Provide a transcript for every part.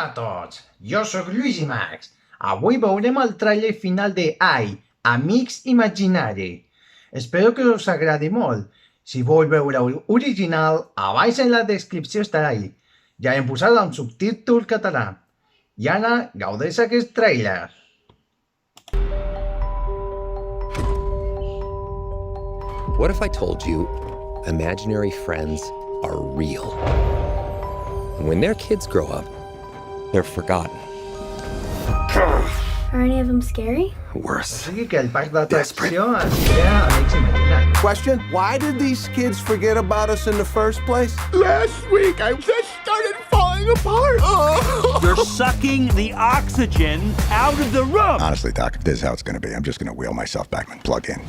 Hola a tots, jo sóc Lluís i Max. Avui veurem el tràiler final de Amics Imaginaris. Espero que us agradi molt. Si vol veure l'original, a baix en la descripció estarà ahí. Ja hem posat amb subtítol català. I ara gaudeix aquest tràiler. What if I told you imaginary friends are real? And when their kids grow up, they're forgotten. Are any of them scary? Worse. O sigui que el parc d'atracció es crea Amics Imaginaris. Question, why did these kids forget about us in the first place? Last week, I just started falling apart. You're sucking the oxygen out of the room. Honestly, Doc, this is how it's going to be. I'm just going to wheel myself back and plug in.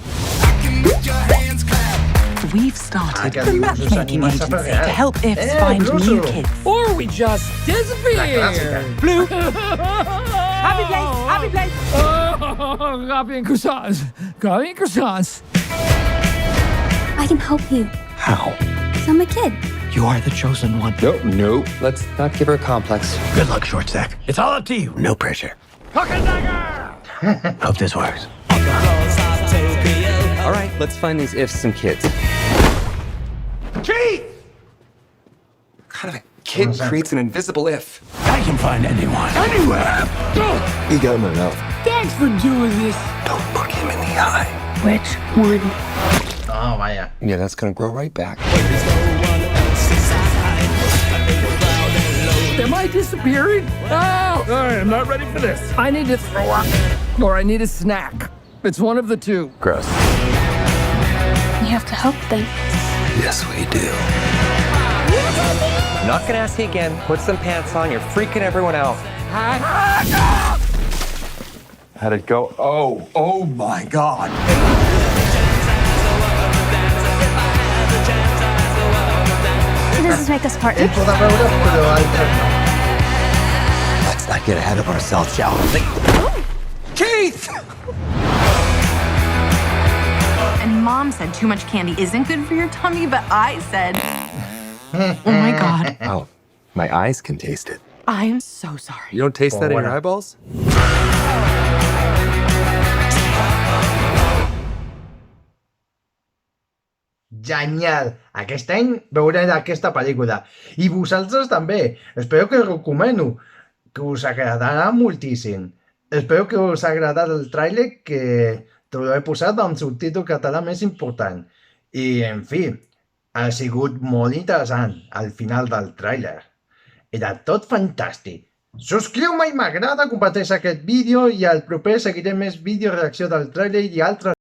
We've started Aquest a dibuix us matchmaking anima a agency saber, to help ifs find new kids. Or we just disappear. Blue. Happy place, happy place. Oh, coffee and croissants. Coffee and croissants. I can help you. How? 'Cause I'm a kid. You are the chosen one. No. Let's not give her a complex. Good luck, short stack. It's all up to you. No pressure. Hook and dagger. Hope this works. All right, let's find these ifs some kids. Chief! What kind of a kid creates an invisible if? I can find anyone. Anywhere. You got him enough. Thanks for doing this. Don't look him in the eye. Which one? Oh, vaya. Yeah, that's gonna grow right back. Am I disappearing? Oh, all right, I'm not ready for this. I need to throw up, or I need a snack. It's one of the two. Gross. You have to help them. Yes, we do. I'm not gonna ask you again. Put some pants on. You're freaking everyone out. How'd it go? Oh my God. Does this make us partners? Ell podrà veure, però altres no. Let's not get ahead of ourselves, shall we? Keith! And Mom said too much candy isn't good for your tummy, but I said, oh my God, Oh, my eyes can taste it. I'm so sorry. You don't taste that in your eyeballs? Genial! Aquest any veuré aquesta pel·lícula. I vosaltres també. Espero que us recomano. Que us agradarà moltíssim. Espero que us agradat el tràiler, que te l'he posat amb subtítol català més important. I, en fi, ha sigut molt interessant al final del tràiler. Era tot fantàstic. Subscriu-me i m'agrada, comparteix aquest vídeo i al proper seguiré més vídeos reacció del tràiler i altres